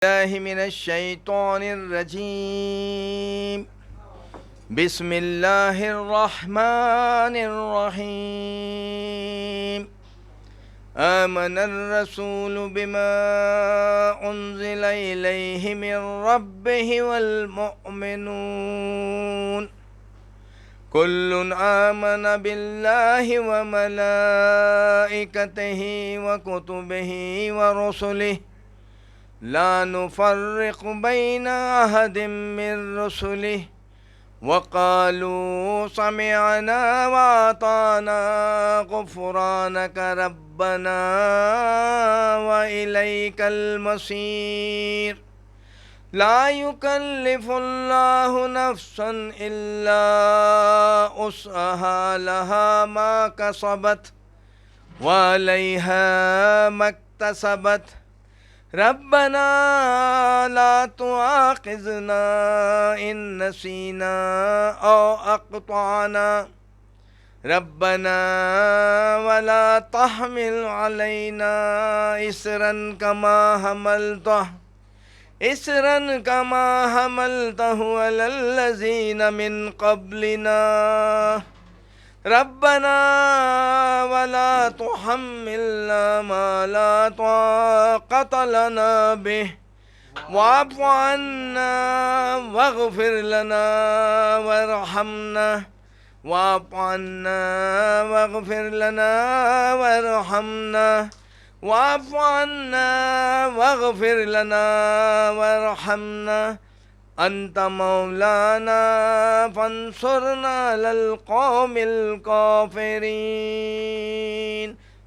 الله من الشيطان الرجيم. بسم الله الرحمن الرحيم. آمن الرسول بما أنزل إليه من ربه والمؤمنون كل آمن بالله وملائكته وكتبه ورسله لا نفرق بين أحد من رسله وقالوا سمعنا وأطعنا غفرانك ربنا وإليك المصير. لا يكلف الله نفسا إلا وسعها لها ما كسبت وعليها ما اكتسبت. ربنا لا تؤاخذنا إن نسينا أو أخطأنا ربنا ولا تحمل علينا إصرا كما حملته على الذين من قبلنا ربنا ولا تحملنا ما لا طاقة لنا به واعف عنا واغفر لنا وارحمنا واعف عنا واغفر لنا وارحمنا واعف عنا واغفر لنا وارحمنا أنت مولانا فانصرنا على القوم الكافرين.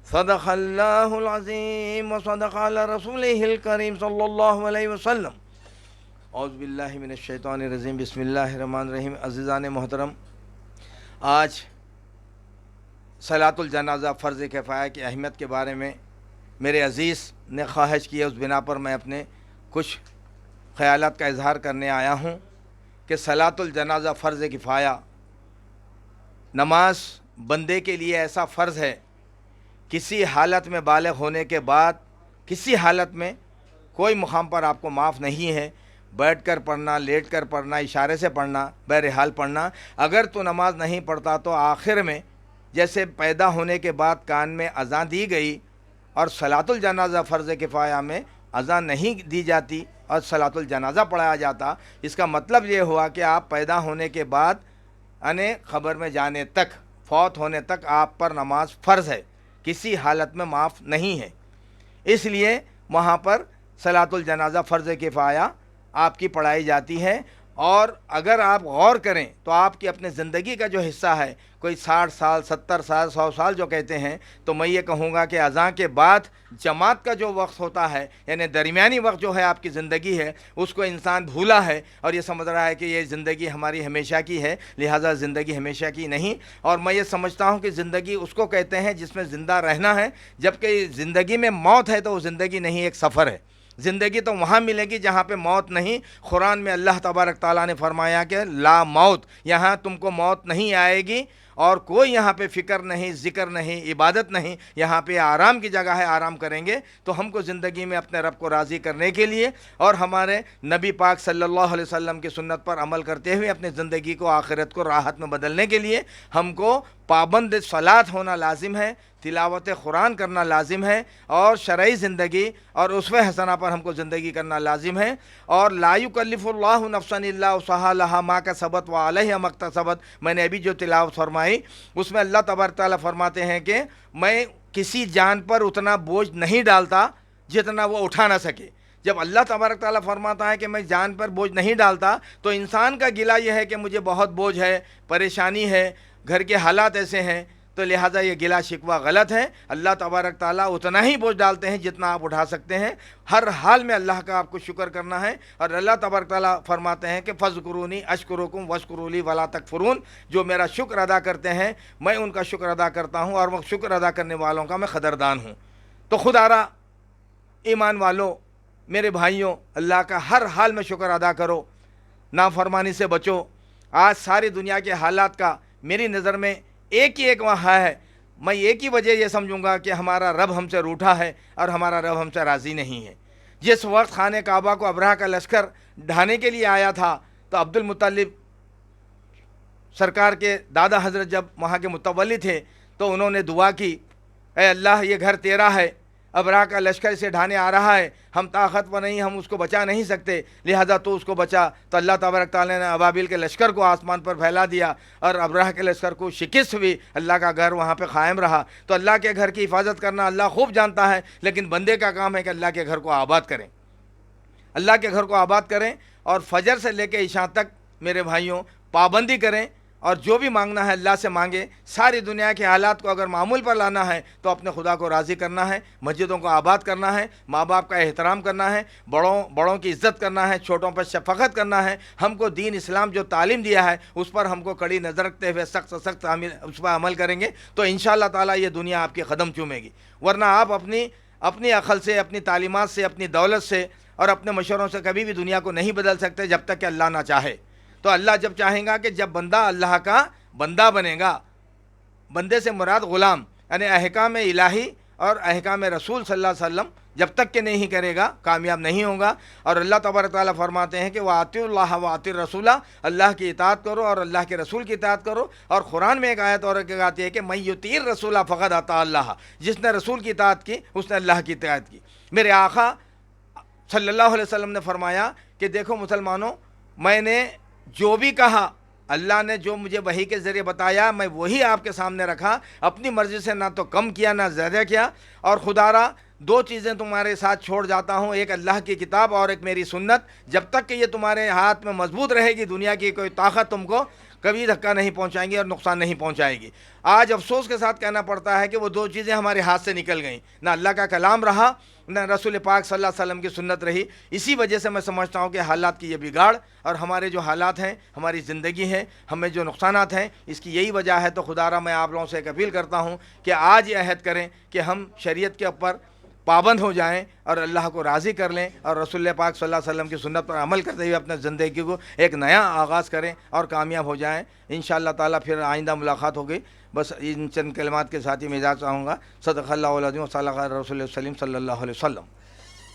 صدق الله العظيم وصدق على رسوله الكريم صلى الله عليه وسلم. اعوذ باللہ من الشیطان الرجیم. بسم اللہ الرحمن الرحیم. عزیزان محترم، آج صلاۃ الجنازہ فرض کفایہ کی اہمیت کے بارے میں میرے عزیز نے خواہش کی ہے، اس بنا پر میں اپنے کچھ خیالات کا اظہار کرنے آیا ہوں کہ صلاۃ الجنازہ فرض کفایہ، نماز بندے کے لیے ایسا فرض ہے، کسی حالت میں بالغ ہونے کے بعد کسی حالت میں کوئی مقام پر آپ کو معاف نہیں ہے. بیٹھ کر پڑھنا، لیٹ کر پڑھنا، اشارے سے پڑھنا، بہرحال پڑھنا. اگر تو نماز نہیں پڑھتا تو آخر میں جیسے پیدا ہونے کے بعد کان میں اذان دی گئی اور صلاۃ الجنازہ فرض کفایہ میں اذان نہیں دی جاتی اور صلاۃ الجنازہ پڑھایا جاتا، اس کا مطلب یہ ہوا کہ آپ پیدا ہونے کے بعد یعنی قبر میں جانے تک، فوت ہونے تک آپ پر نماز فرض ہے، کسی حالت میں معاف نہیں ہے. اس لیے وہاں پر صلاۃ الجنازہ فرض کفایہ آپ کی پڑھائی جاتی ہے. اور اگر آپ غور کریں تو آپ کی اپنے زندگی کا جو حصہ ہے، کوئی 60 سال 70 سال 100 سال جو کہتے ہیں، تو میں یہ کہوں گا کہ اذان کے بعد جماعت کا جو وقت ہوتا ہے، یعنی درمیانی وقت جو ہے آپ کی زندگی ہے، اس کو انسان بھولا ہے اور یہ سمجھ رہا ہے کہ یہ زندگی ہماری ہمیشہ کی ہے، لہٰذا زندگی ہمیشہ کی نہیں. اور میں یہ سمجھتا ہوں کہ زندگی اس کو کہتے ہیں جس میں زندہ رہنا ہے، جبکہ زندگی میں موت ہے تو وہ زندگی نہیں، ایک سفر ہے. زندگی تو وہاں ملے گی جہاں پہ موت نہیں. قرآن میں اللہ تبارک تعالیٰ نے فرمایا کہ لا موت، یہاں تم کو موت نہیں آئے گی اور کوئی یہاں پہ فکر نہیں، ذکر نہیں، عبادت نہیں، یہاں پہ آرام کی جگہ ہے، آرام کریں گے. تو ہم کو زندگی میں اپنے رب کو راضی کرنے کے لیے اور ہمارے نبی پاک صلی اللہ علیہ وسلم کی سنت پر عمل کرتے ہوئے اپنی زندگی کو آخرت کو راحت میں بدلنے کے لیے ہم کو پابند صلاۃ ہونا لازم ہے، تلاوت قرآن کرنا لازم ہے، اور شرعی زندگی اور اسوہ حسنہ پر ہم کو زندگی کرنا لازم ہے. اور لا یکلف اللہ نفسا الا وسعها لها ما کسبت وعلیہا ما اکتسبت، میں نے ابھی جو تلاوت فرمائی اس میں اللہ تبارک تعالیٰ فرماتے ہیں کہ میں کسی جان پر اتنا بوجھ نہیں ڈالتا جتنا وہ اٹھا نہ سکے. جب اللہ تبارک تعالیٰ فرماتا ہے کہ میں جان پر بوجھ نہیں ڈالتا تو انسان کا گلہ یہ ہے کہ مجھے بہت بوجھ ہے، پریشانی ہے، گھر کے حالات ایسے ہیں، تو لہٰذا یہ گلہ شکوہ غلط ہے. اللہ تبارک تعالیٰ اتنا ہی بوجھ ڈالتے ہیں جتنا آپ اٹھا سکتے ہیں. ہر حال میں اللہ کا آپ کو شکر کرنا ہے. اور اللہ تبارک تعالیٰ فرماتے ہیں کہ فذکرونی اشکرکم واشکروا لی ولا تکفرون، جو میرا شکر ادا کرتے ہیں میں ان کا شکر ادا کرتا ہوں اور وہ شکر ادا کرنے والوں کا میں قدردان ہوں. تو خدارا ایمان والو، میرے بھائیوں، اللہ کا ہر حال میں شکر ادا کرو، نافرمانی سے بچو. آج ساری دنیا کے حالات کا میری نظر میں ایک ہی ایک وہاں ہے. میں ایک ہی وجہ یہ سمجھوں گا کہ ہمارا رب ہم سے روٹھا ہے اور ہمارا رب ہم سے راضی نہیں ہے. جس وقت خانہ کعبہ کو ابرہہ کا لشکر ڈھانے کے لیے آیا تھا تو عبد المطلب سرکار کے دادا حضرت جب وہاں کے متولی تھے تو انہوں نے دعا کی، اے اللہ یہ گھر تیرا ہے، ابرہہ کا لشکر اسے ڈھانے آ رہا ہے، ہم طاقتور نہیں، ہم اس کو بچا نہیں سکتے، لہذا تو اس کو بچا۔ تو اللہ تبارک تعالیٰ نے ابابیل کے لشکر کو آسمان پر پھیلا دیا اور ابرہہ کے لشکر کو شکست ہوئی، اللہ کا گھر وہاں پہ قائم رہا۔ تو اللہ کے گھر کی حفاظت کرنا اللہ خوب جانتا ہے، لیکن بندے کا کام ہے کہ اللہ کے گھر کو آباد کریں، اللہ کے گھر کو آباد کریں، اور فجر سے لے کے عشاء تک میرے بھائیوں پابندی کریں، اور جو بھی مانگنا ہے اللہ سے مانگے۔ ساری دنیا کے حالات کو اگر معمول پر لانا ہے تو اپنے خدا کو راضی کرنا ہے، مسجدوں کو آباد کرنا ہے، ماں باپ کا احترام کرنا ہے، بڑوں کی عزت کرنا ہے، چھوٹوں پر شفقت کرنا ہے۔ ہم کو دین اسلام جو تعلیم دیا ہے اس پر ہم کو کڑی نظر رکھتے ہوئے سخت سے سخت اس پر عمل کریں گے تو انشاءاللہ تعالیٰ یہ دنیا آپ کے قدم چومے گی، ورنہ آپ اپنی عقل سے، اپنی تعلیمات سے، اپنی دولت سے اور اپنے مشوروں سے کبھی بھی دنیا کو نہیں بدل سکتے جب تک کہ اللہ نہ چاہے۔ تو اللہ جب چاہیں گا کہ جب بندہ اللہ کا بندہ بنے گا، بندے سے مراد غلام، یعنی احکام الہی اور احکام رسول صلی اللہ علیہ وسلم جب تک کہ نہیں کرے گا کامیاب نہیں ہوگا۔ اور اللہ تبارک تعالیٰ فرماتے ہیں کہ وَأَطِيعُوا اللَّهَ وَأَطِيعُوا الرَّسُولَ، اللہ کی اطاعت کرو اور اللہ کے رسول کی اطاعت کرو۔ اور قرآن میں ایک آیت اور آتی ہے کہ مَن يُطِيعِ الرَّسُولَ فَقَدْ أَطَاعَ اللَّهَ، جس نے رسول کی اطاعت کی اس نے اللہ کی اطاعت کی۔ میرے آقا صلی اللہ علیہ وسلم نے فرمایا کہ دیکھو مسلمانوں، میں نے جو بھی کہا، اللہ نے جو مجھے وحی کے ذریعے بتایا میں وہی آپ کے سامنے رکھا، اپنی مرضی سے نہ تو کم کیا نہ زیادہ کیا۔ اور خدا را دو چیزیں تمہارے ساتھ چھوڑ جاتا ہوں، ایک اللہ کی کتاب اور ایک میری سنت۔ جب تک کہ یہ تمہارے ہاتھ میں مضبوط رہے گی دنیا کی کوئی طاقت تم کو کبھی دھکا نہیں پہنچائیں گی اور نقصان نہیں پہنچائے گی۔ آج افسوس کے ساتھ کہنا پڑتا ہے کہ وہ دو چیزیں ہمارے ہاتھ سے نکل گئیں، نہ اللہ کا کلام رہا نہ رسول پاک صلی اللہ علیہ وسلم کی سنت رہی۔ اسی وجہ سے میں سمجھتا ہوں کہ حالات کی یہ بگاڑ اور ہمارے جو حالات ہیں، ہماری زندگی ہے، ہمیں جو نقصانات ہیں، اس کی یہی وجہ ہے۔ تو خدا را میں آپ لوگوں سے ایک اپیل کرتا ہوں کہ آج یہ عہد کریں کہ ہم شریعت کے اوپر پابند ہو جائیں اور اللہ کو راضی کر لیں اور رسول پاک صلی اللہ علیہ وسلم کی سنت پر عمل کرتے ہوئے اپنے زندگی کو ایک نیا آغاز کریں اور کامیاب ہو جائیں انشاءاللہ تعالیٰ۔ پھر آئندہ ملاقات ہوگی۔ بس ان چند کلمات کے ساتھ ہی میں اجازت چاہوں گا۔ صدق اللہ العظیم و صدق رسول اللہ صلی اللہ علیہ وسلم۔